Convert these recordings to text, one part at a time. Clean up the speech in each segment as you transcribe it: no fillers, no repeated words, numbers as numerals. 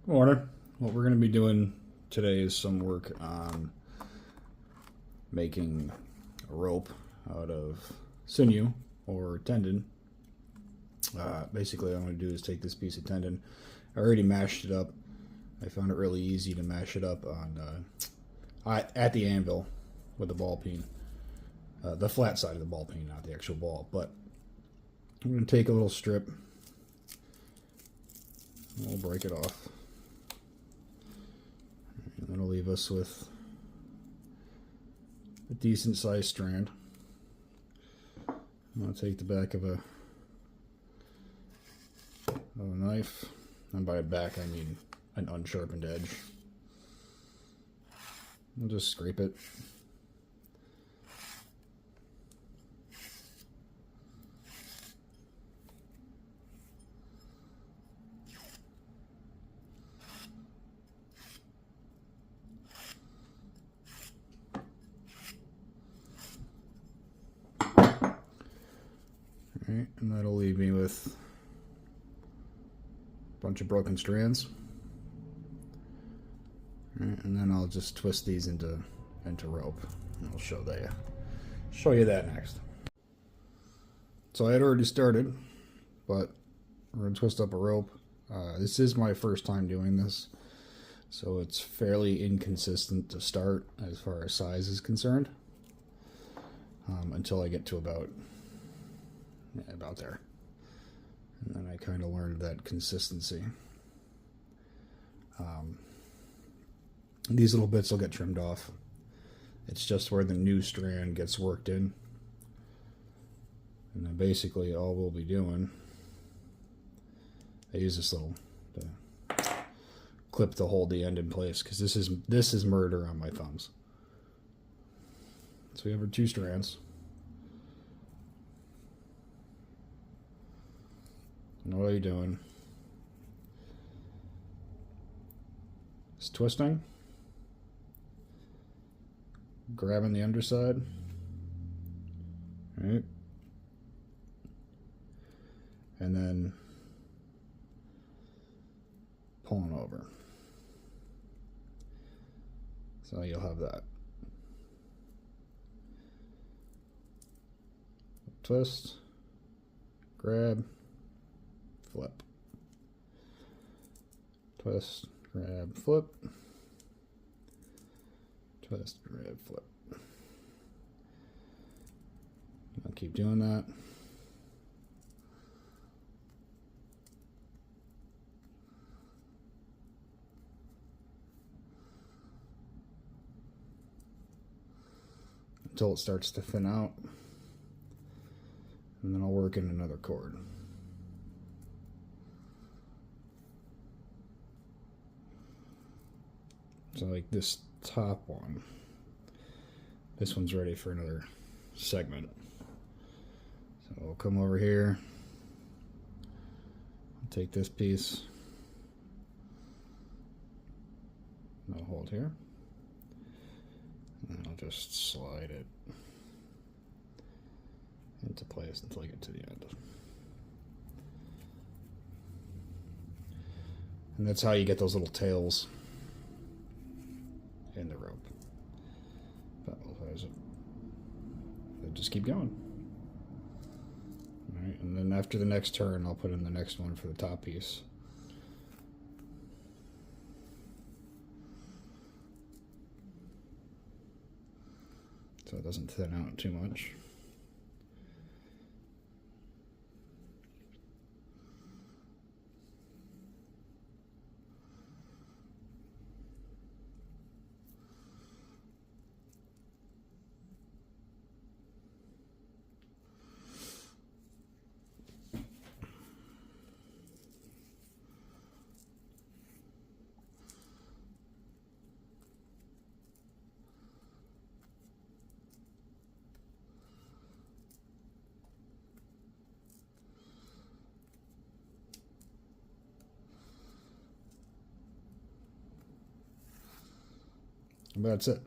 Morning. What we're going to be doing today is some work on making a rope out of sinew or tendon. Basically, what I'm going to do is take this piece of tendon. I already mashed it up. I found it really easy to mash it up on at the anvil with the ball peen. The flat side of the ball peen, not the actual ball. But I'm going to take a little strip. We'll break it off. And that'll leave us with a decent sized strand. I'm going to take the back of a knife, and by back I mean an unsharpened edge. I'll just scrape it. Alright, and that'll leave me with a bunch of broken strands. Alright, and then I'll just twist these into rope. And I'll show you that next. So I had already started, but we're going to twist up a rope. This is my first time doing this, so it's fairly inconsistent to start as far as size is concerned, until I get to about there. And then I kind of learned that consistency. These little bits will get trimmed off. It's just where the new strand gets worked in. And then basically all we'll be doing, I use this little clip to hold the end in place, because this is murder on my thumbs. So we have our two strands. And what are you doing? Just twisting, grabbing the underside, right, and then pulling over. So you'll have that. Twist, grab, flip. Twist, grab, flip. Twist, grab, flip. I'll keep doing that. Until it starts to thin out. And then I'll work in another cord. So like this top one, this one's ready for another segment. So we'll come over here, I'll take this piece, and I'll hold here, and I'll just slide it into place until I get to the end. And that's how you get those little tails in the rope. But just keep going. All right, and then after the next turn, I'll put in the next one for the top piece. So it doesn't thin out too much. And that's it.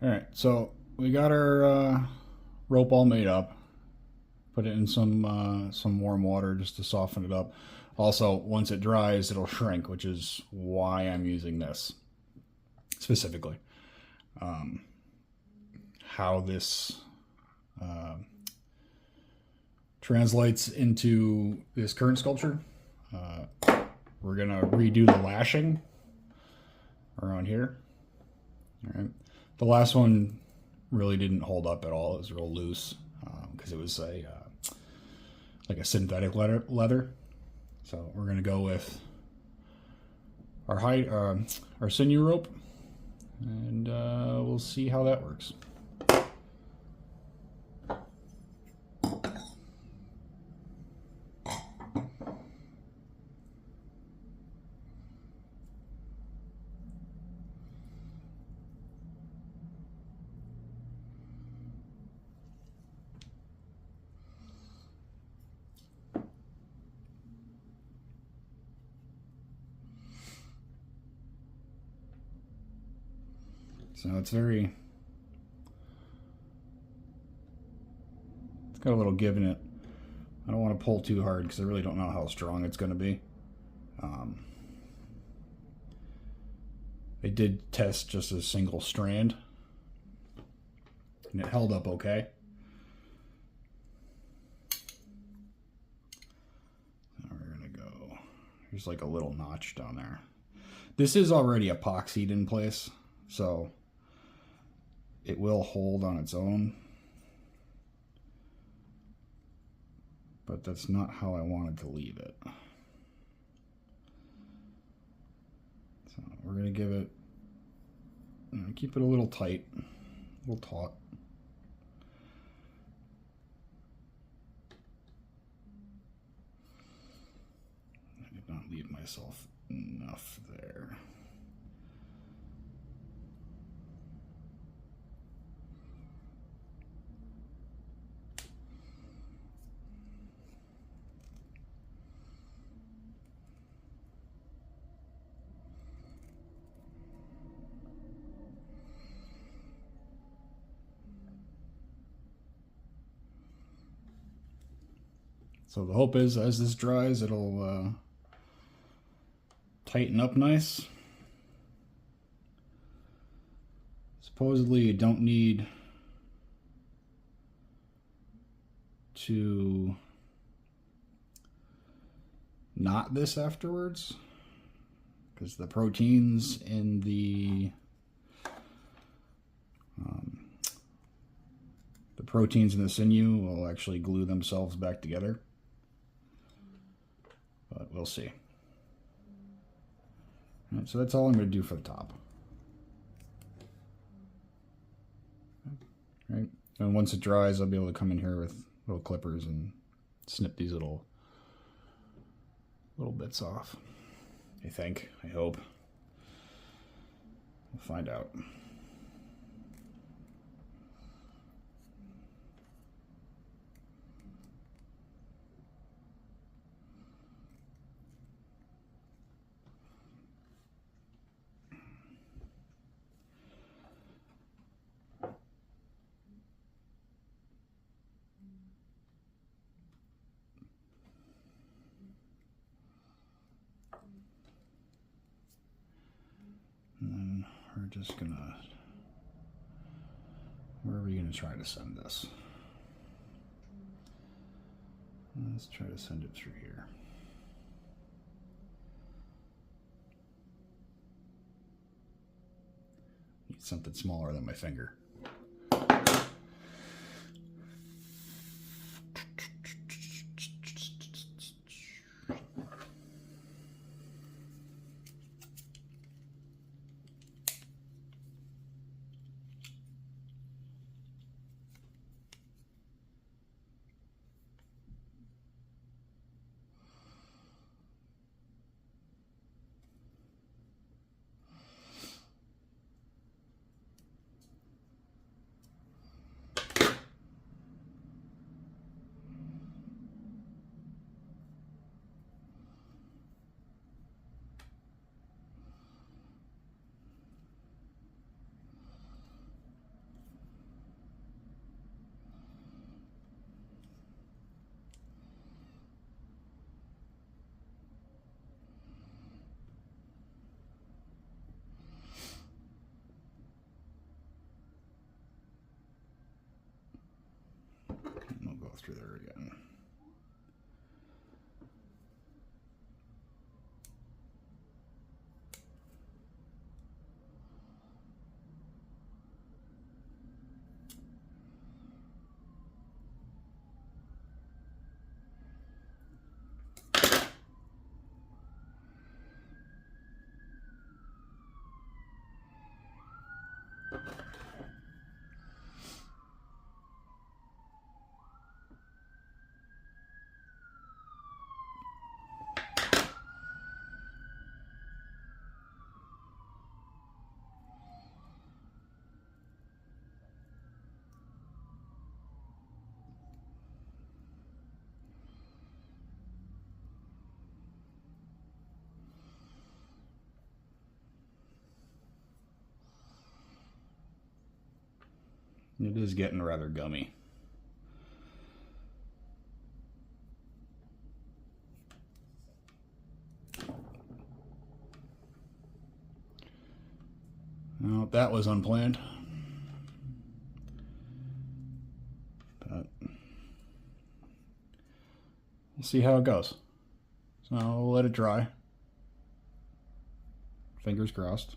All right, so we got our rope all made up. Put it in some warm water just to soften it up. Also, once it dries, it'll shrink, which is why I'm using this specifically. How this translates into this current sculpture. We're gonna redo the lashing around here. All right. The last one really didn't hold up at all. It was real loose because it was like a synthetic leather. So we're gonna go with our sinew rope, and we'll see how that works. So it's got a little give in it. I don't want to pull too hard because I really don't know how strong it's going to be. I did test just a single strand, and it held up okay. Now we're going to go, there's like a little notch down there. This is already epoxied in place, so it will hold on its own, but that's not how I wanted to leave it. So we're going to give it, keep it a little tight, a little taut. I did not leave myself enough there. So the hope is, as this dries, it'll tighten up nice. Supposedly you don't need to knot this afterwards, because the proteins in the sinew will actually glue themselves back together. But we'll see. All right, so that's all I'm going to do for the top. All right, and once it dries, I'll be able to come in here with little clippers and snip these little bits off. I think. I hope. We'll find out. And then we're just gonna, where are we gonna try to send this? Let's try to send it through here. Need something smaller than my finger. through there again. It is getting rather gummy. Well, that was unplanned. But we'll see how it goes. So we'll let it dry. Fingers crossed.